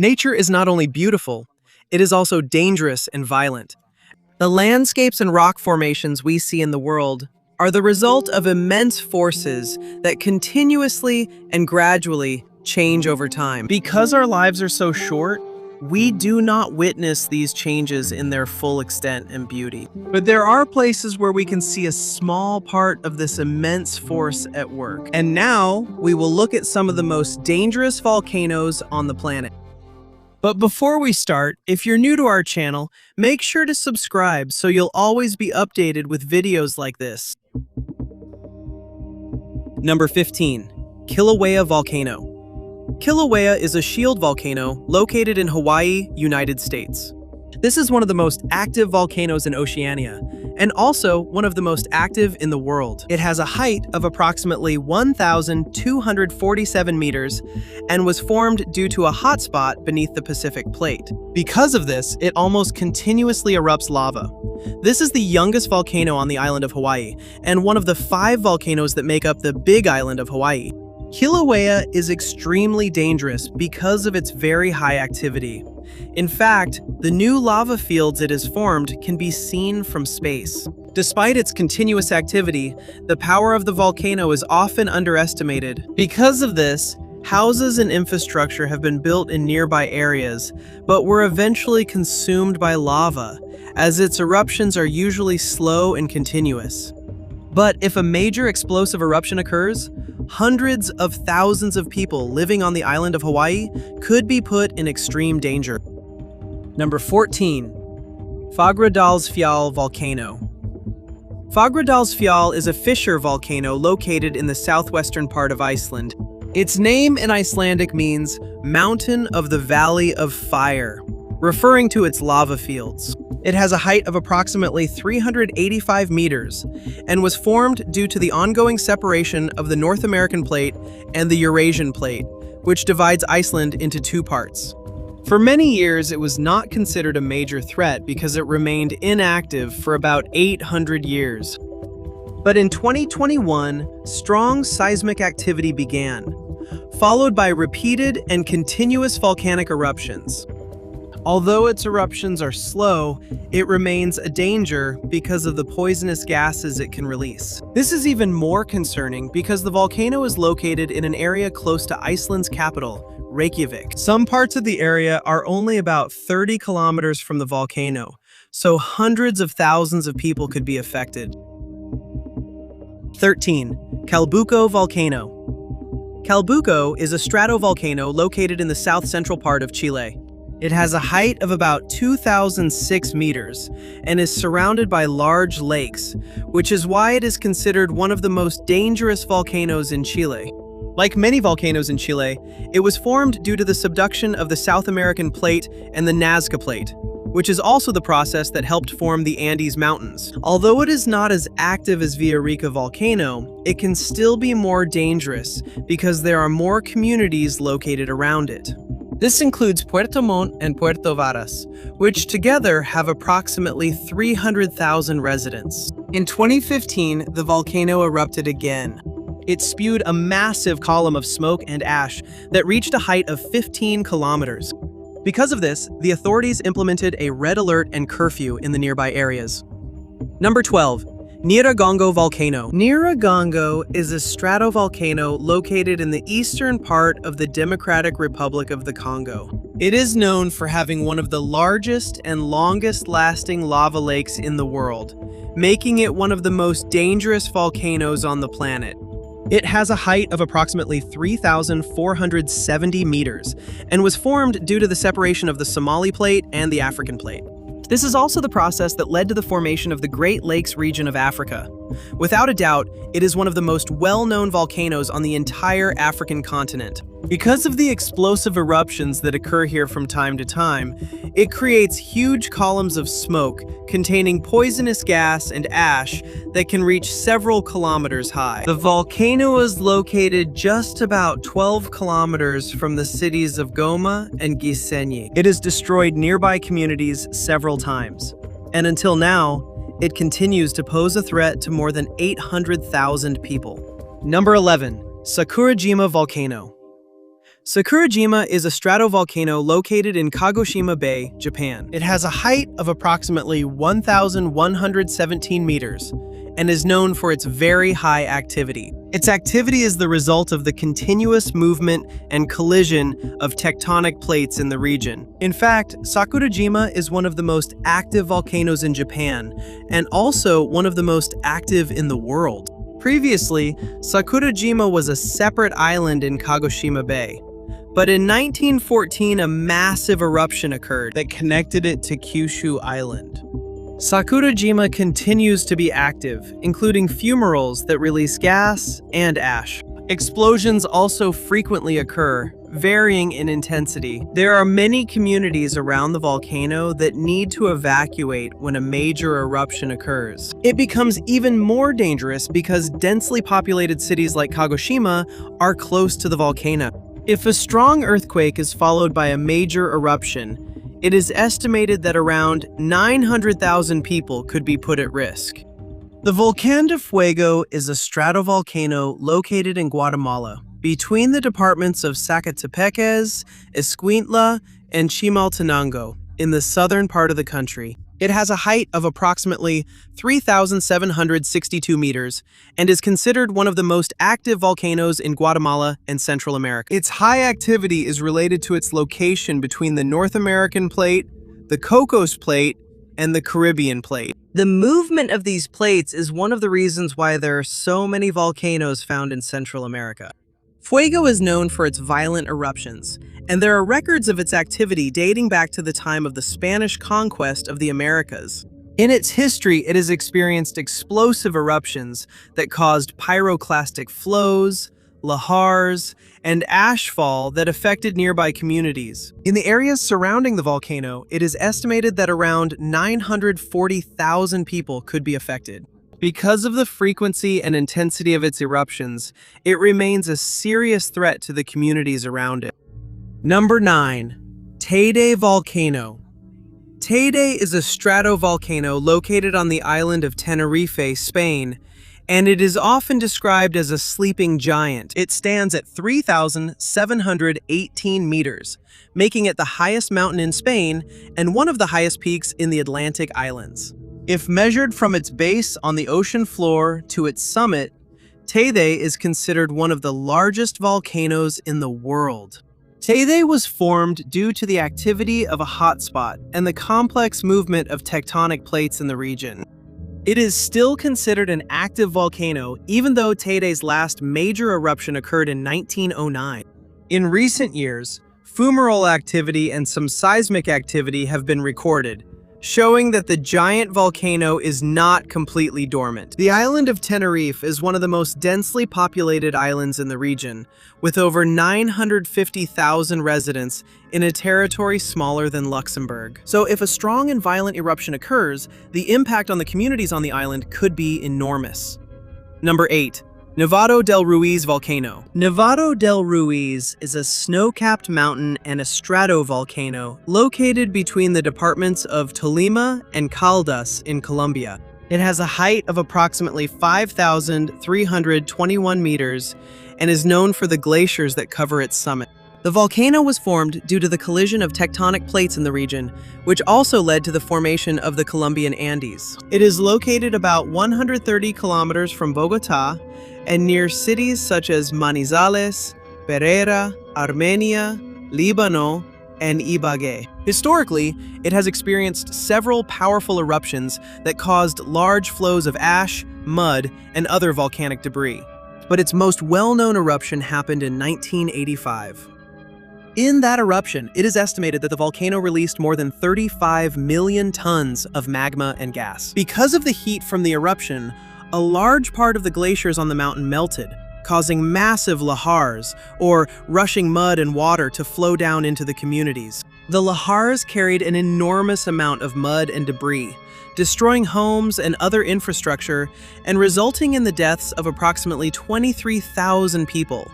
Nature is not only beautiful, it is also dangerous and violent. The landscapes and rock formations we see in the world are the result of immense forces that continuously and gradually change over time. Because our lives are so short, we do not witness these changes in their full extent and beauty. But there are places where we can see a small part of this immense force at work. And now we will look at some of the most dangerous volcanoes on the planet. But before we start, if you're new to our channel, make sure to subscribe so you'll always be updated with videos like this. Number 15. Kilauea Volcano. Kilauea is a shield volcano located in Hawaii, United States. This is one of the most active volcanoes in Oceania, and also one of the most active in the world. It has a height of approximately 1,247 meters and was formed due to a hotspot beneath the Pacific Plate. Because of this, it almost continuously erupts lava. This is the youngest volcano on the island of Hawaii, and one of the 5 volcanoes that make up the Big Island of Hawaii. Kilauea is extremely dangerous because of its very high activity. In fact, the new lava fields it has formed can be seen from space. Despite its continuous activity, the power of the volcano is often underestimated. Because of this, houses and infrastructure have been built in nearby areas, but were eventually consumed by lava, as its eruptions are usually slow and continuous. But if a major explosive eruption occurs, hundreds of thousands of people living on the island of Hawaii could be put in extreme danger. Number 14. Fagradalsfjall Volcano. Fagradalsfjall is a fissure volcano located in the southwestern part of Iceland. Its name in Icelandic means Mountain of the Valley of Fire, referring to its lava fields. It has a height of approximately 385 meters and was formed due to the ongoing separation of the North American Plate and the Eurasian Plate, which divides Iceland into 2 parts. For many years, it was not considered a major threat because it remained inactive for about 800 years. But in 2021, strong seismic activity began, followed by repeated and continuous volcanic eruptions. Although its eruptions are slow, it remains a danger because of the poisonous gases it can release. This is even more concerning because the volcano is located in an area close to Iceland's capital, Reykjavik. Some parts of the area are only about 30 kilometers from the volcano, so hundreds of thousands of people could be affected. 13. Calbuco Volcano. Calbuco is a stratovolcano located in the south-central part of Chile. It has a height of about 2,006 meters and is surrounded by large lakes, which is why it is considered one of the most dangerous volcanoes in Chile. Like many volcanoes in Chile, it was formed due to the subduction of the South American Plate and the Nazca Plate, which is also the process that helped form the Andes Mountains. Although it is not as active as Villarrica Volcano, it can still be more dangerous because there are more communities located around it. This includes Puerto Montt and Puerto Varas, which together have approximately 300,000 residents. In 2015, the volcano erupted again. It spewed a massive column of smoke and ash that reached a height of 15 kilometers. Because of this, the authorities implemented a red alert and curfew in the nearby areas. Number 12. Nyiragongo Volcano. Nyiragongo is a stratovolcano located in the eastern part of the Democratic Republic of the Congo. It is known for having one of the largest and longest-lasting lava lakes in the world, making it one of the most dangerous volcanoes on the planet. It has a height of approximately 3,470 meters and was formed due to the separation of the Somali Plate and the African Plate. This is also the process that led to the formation of the Great Lakes region of Africa. Without a doubt, it is one of the most well-known volcanoes on the entire African continent. Because of the explosive eruptions that occur here from time to time, it creates huge columns of smoke containing poisonous gas and ash that can reach several kilometers high. The volcano is located just about 12 kilometers from the cities of Goma and Gisenyi. It has destroyed nearby communities several times, and until now, it continues to pose a threat to more than 800,000 people. Number 11. Sakurajima Volcano. Sakurajima is a stratovolcano located in Kagoshima Bay, Japan. It has a height of approximately 1,117 meters and is known for its very high activity. Its activity is the result of the continuous movement and collision of tectonic plates in the region. In fact, Sakurajima is one of the most active volcanoes in Japan and also one of the most active in the world. Previously, Sakurajima was a separate island in Kagoshima Bay. But in 1914, a massive eruption occurred that connected it to Kyushu Island. Sakurajima continues to be active, including fumaroles that release gas and ash. Explosions also frequently occur, varying in intensity. There are many communities around the volcano that need to evacuate when a major eruption occurs. It becomes even more dangerous because densely populated cities like Kagoshima are close to the volcano. If a strong earthquake is followed by a major eruption, it is estimated that around 900,000 people could be put at risk. The Volcán de Fuego is a stratovolcano located in Guatemala, between the departments of Zacatepec, Escuintla, and Chimaltenango, in the southern part of the country. It has a height of approximately 3,762 meters and is considered one of the most active volcanoes in Guatemala and Central America. Its high activity is related to its location between the North American Plate, the Cocos Plate, and the Caribbean Plate. The movement of these plates is one of the reasons why there are so many volcanoes found in Central America. Fuego is known for its violent eruptions, and there are records of its activity dating back to the time of the Spanish conquest of the Americas. In its history, it has experienced explosive eruptions that caused pyroclastic flows, lahars, and ashfall that affected nearby communities. In the areas surrounding the volcano, it is estimated that around 940,000 people could be affected. Because of the frequency and intensity of its eruptions, it remains a serious threat to the communities around it. Number 9. Teide Volcano. Teide is a stratovolcano located on the island of Tenerife, Spain, and it is often described as a sleeping giant. It stands at 3,718 meters, making it the highest mountain in Spain and one of the highest peaks in the Atlantic Islands. If measured from its base on the ocean floor to its summit, Teide is considered one of the largest volcanoes in the world. Teide was formed due to the activity of a hotspot and the complex movement of tectonic plates in the region. It is still considered an active volcano, even though Teide's last major eruption occurred in 1909. In recent years, fumarole activity and some seismic activity have been recorded, showing that the giant volcano is not completely dormant. The island of Tenerife is one of the most densely populated islands in the region, with over 950,000 residents in a territory smaller than Luxembourg. So if a strong and violent eruption occurs, the impact on the communities on the island could be enormous. Number 8. Nevado del Ruiz Volcano. Nevado del Ruiz is a snow-capped mountain and a stratovolcano located between the departments of Tolima and Caldas in Colombia. It has a height of approximately 5,321 meters and is known for the glaciers that cover its summit. The volcano was formed due to the collision of tectonic plates in the region, which also led to the formation of the Colombian Andes. It is located about 130 kilometers from Bogotá and near cities such as Manizales, Pereira, Armenia, Líbano, and Ibagué. Historically, it has experienced several powerful eruptions that caused large flows of ash, mud, and other volcanic debris. But its most well-known eruption happened in 1985. In that eruption, it is estimated that the volcano released more than 35 million tons of magma and gas. Because of the heat from the eruption, a large part of the glaciers on the mountain melted, causing massive lahars, or rushing mud and water to flow down into the communities. The lahars carried an enormous amount of mud and debris, destroying homes and other infrastructure and resulting in the deaths of approximately 23,000 people,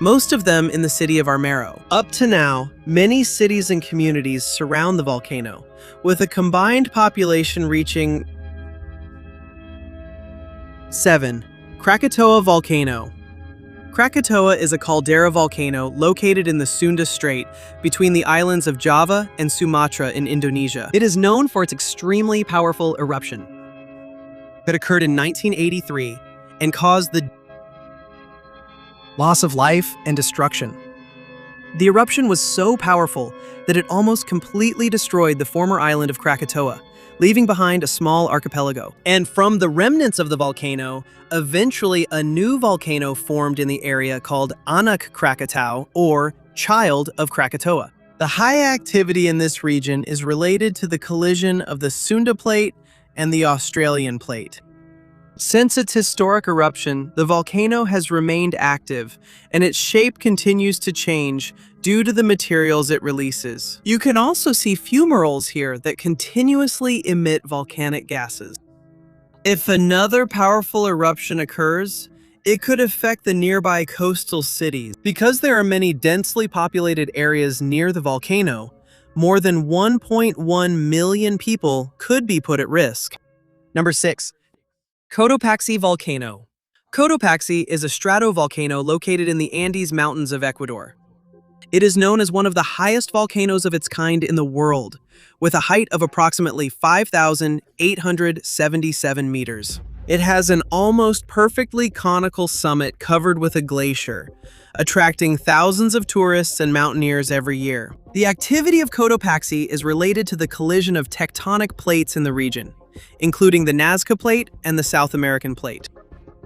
most of them in the city of Armero. Up to now, many cities and communities surround the volcano, with a combined population reaching 7. Krakatoa Volcano. Krakatoa is a caldera volcano located in the Sunda Strait between the islands of Java and Sumatra in Indonesia. It is known for its extremely powerful eruption that occurred in 1983 and caused the loss of life and destruction. The eruption was so powerful that it almost completely destroyed the former island of Krakatoa, leaving behind a small archipelago. And from the remnants of the volcano, eventually a new volcano formed in the area called Anak Krakatau, or Child of Krakatoa. The high activity in this region is related to the collision of the Sunda Plate and the Australian Plate. Since its historic eruption, the volcano has remained active, and its shape continues to change due to the materials it releases. You can also see fumaroles here that continuously emit volcanic gases. If another powerful eruption occurs, it could affect the nearby coastal cities. Because there are many densely populated areas near the volcano, more than 1.1 million people could be put at risk. Number 6. Cotopaxi Volcano. Cotopaxi is a stratovolcano located in the Andes Mountains of Ecuador. It is known as one of the highest volcanoes of its kind in the world, with a height of approximately 5,877 meters. It has an almost perfectly conical summit covered with a glacier, attracting thousands of tourists and mountaineers every year. The activity of Cotopaxi is related to the collision of tectonic plates in the region, including the Nazca Plate and the South American Plate.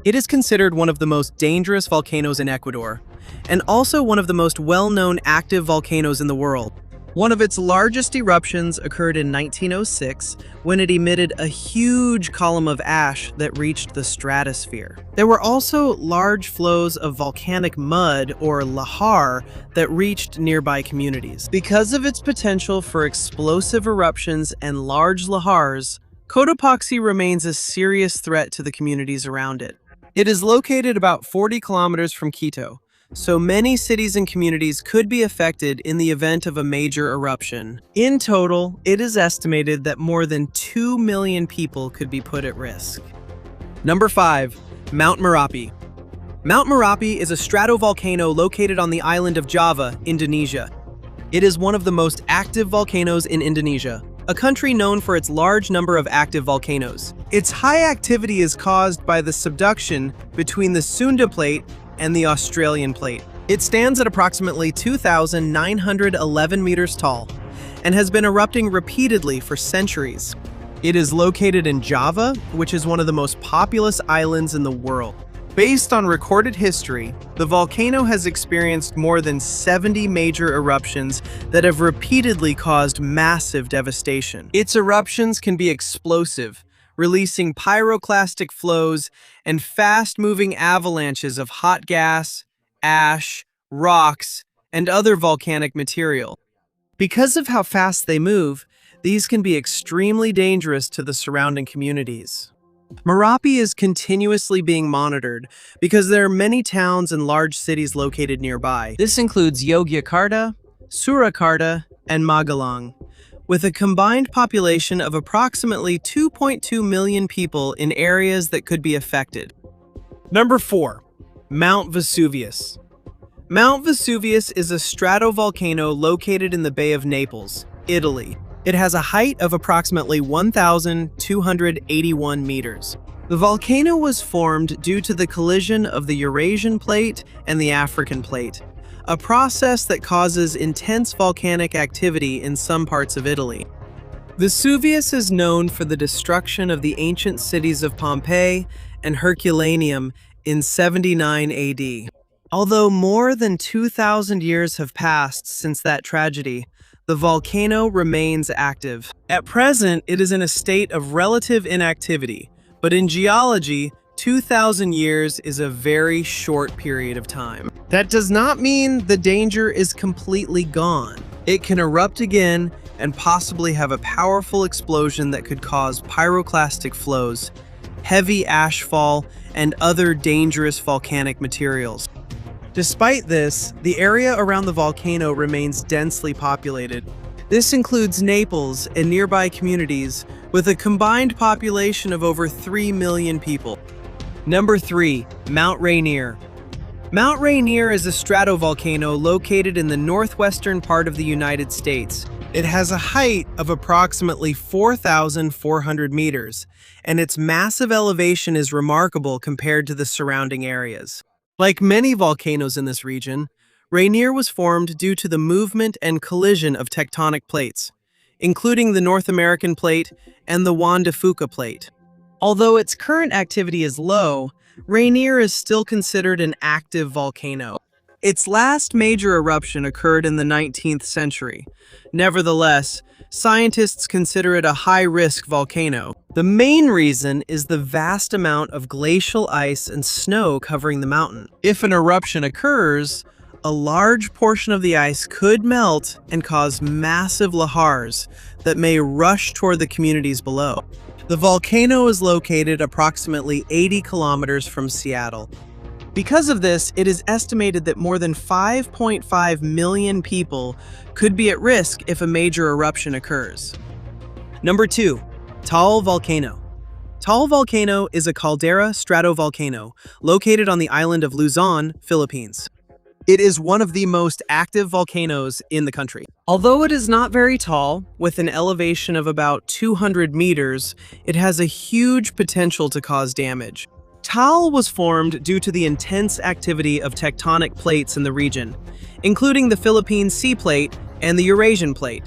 It is considered one of the most dangerous volcanoes in Ecuador, and also one of the most well-known active volcanoes in the world. One of its largest eruptions occurred in 1906 when it emitted a huge column of ash that reached the stratosphere. There were also large flows of volcanic mud, or lahar, that reached nearby communities. Because of its potential for explosive eruptions and large lahars, Cotopaxi remains a serious threat to the communities around it. It is located about 40 kilometers from Quito, so many cities and communities could be affected in the event of a major eruption. In total, it is estimated that more than 2 million people could be put at risk. Number 5. Mount Merapi. Mount Merapi is a stratovolcano located on the island of Java, Indonesia. It is one of the most active volcanoes in Indonesia, a country known for its large number of active volcanoes. Its high activity is caused by the subduction between the Sunda Plate and the Australian Plate. It stands at approximately 2,911 meters tall and has been erupting repeatedly for centuries. It is located in Java, which is one of the most populous islands in the world. Based on recorded history, the volcano has experienced more than 70 major eruptions that have repeatedly caused massive devastation. Its eruptions can be explosive, releasing pyroclastic flows and fast-moving avalanches of hot gas, ash, rocks, and other volcanic material. Because of how fast they move, these can be extremely dangerous to the surrounding communities. Merapi is continuously being monitored because there are many towns and large cities located nearby. This includes Yogyakarta, Surakarta, and Magelang, with a combined population of approximately 2.2 million people in areas that could be affected. Number 4. Mount Vesuvius. Mount Vesuvius is a stratovolcano located in the Bay of Naples, Italy. It has a height of approximately 1,281 meters. The volcano was formed due to the collision of the Eurasian Plate and the African Plate, a process that causes intense volcanic activity in some parts of Italy. Vesuvius is known for the destruction of the ancient cities of Pompeii and Herculaneum in 79 AD. Although more than 2,000 years have passed since that tragedy, the volcano remains active. At present, it is in a state of relative inactivity, but in geology, 2,000 years is a very short period of time. That does not mean the danger is completely gone. It can erupt again and possibly have a powerful explosion that could cause pyroclastic flows, heavy ashfall, and other dangerous volcanic materials. Despite this, the area around the volcano remains densely populated. This includes Naples and nearby communities with a combined population of over 3 million people. Number 3. Mount Rainier. Mount Rainier is a stratovolcano located in the northwestern part of the United States. It has a height of approximately 4,400 meters, and its massive elevation is remarkable compared to the surrounding areas. Like many volcanoes in this region, Rainier was formed due to the movement and collision of tectonic plates, including the North American plate and the Juan de Fuca plate. Although its current activity is low, Rainier is still considered an active volcano. Its last major eruption occurred in the 19th century. Nevertheless, scientists consider it a high-risk volcano. The main reason is the vast amount of glacial ice and snow covering the mountain. If an eruption occurs, a large portion of the ice could melt and cause massive lahars that may rush toward the communities below. The volcano is located approximately 80 kilometers from Seattle. Because of this, it is estimated that more than 5.5 million people could be at risk if a major eruption occurs. Number 2. Taal Volcano. Taal Volcano is a caldera stratovolcano located on the island of Luzon, Philippines. It is one of the most active volcanoes in the country. Although it is not very tall, with an elevation of about 200 meters, it has a huge potential to cause damage. Taal was formed due to the intense activity of tectonic plates in the region, including the Philippine Sea Plate and the Eurasian Plate.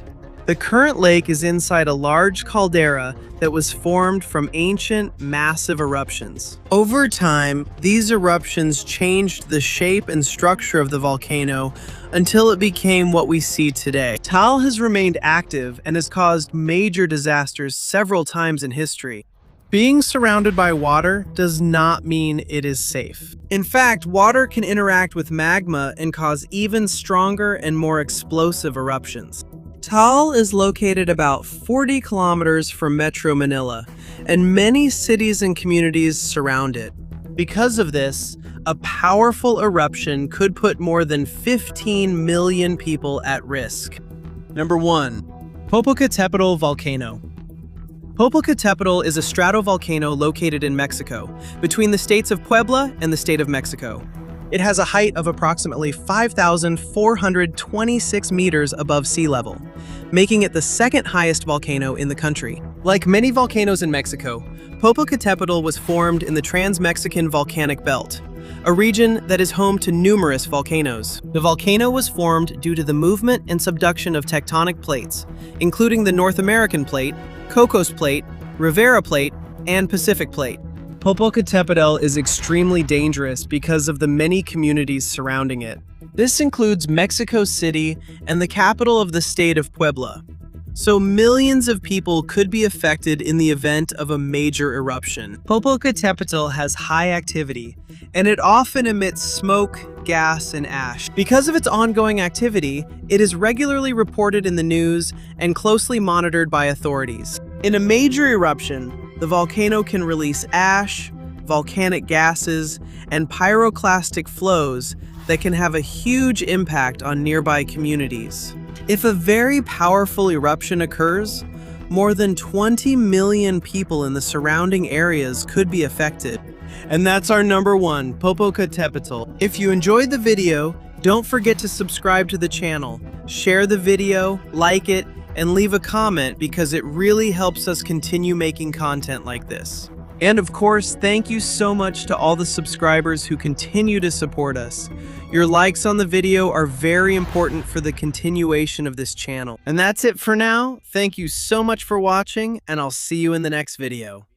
The current lake is inside a large caldera that was formed from ancient, massive eruptions. Over time, these eruptions changed the shape and structure of the volcano until it became what we see today. Taal has remained active and has caused major disasters several times in history. Being surrounded by water does not mean it is safe. In fact, water can interact with magma and cause even stronger and more explosive eruptions. Taal is located about 40 kilometers from Metro Manila, and many cities and communities surround it. Because of this, a powerful eruption could put more than 15 million people at risk. Number 1. Popocatépetl Volcano. Popocatépetl is a stratovolcano located in Mexico, between the states of Puebla and the state of Mexico. It has a height of approximately 5,426 meters above sea level, making it the second highest volcano in the country. Like many volcanoes in Mexico, Popocatépetl was formed in the Trans-Mexican Volcanic Belt, a region that is home to numerous volcanoes. The volcano was formed due to the movement and subduction of tectonic plates, including the North American Plate, Cocos Plate, Rivera Plate, and Pacific Plate. Popocatépetl is extremely dangerous because of the many communities surrounding it. This includes Mexico City and the capital of the state of Puebla. So millions of people could be affected in the event of a major eruption. Popocatépetl has high activity, and it often emits smoke, gas, and ash. Because of its ongoing activity, it is regularly reported in the news and closely monitored by authorities. In a major eruption, the volcano can release ash, volcanic gases, and pyroclastic flows that can have a huge impact on nearby communities. If a very powerful eruption occurs, more than 20 million people in the surrounding areas could be affected. And that's our number 1, Popocatépetl. If you enjoyed the video, don't forget to subscribe to the channel, share the video, like it, and leave a comment because it really helps us continue making content like this. And of course, thank you so much to all the subscribers who continue to support us. Your likes on the video are very important for the continuation of this channel. And that's it for now. Thank you so much for watching, and I'll see you in the next video.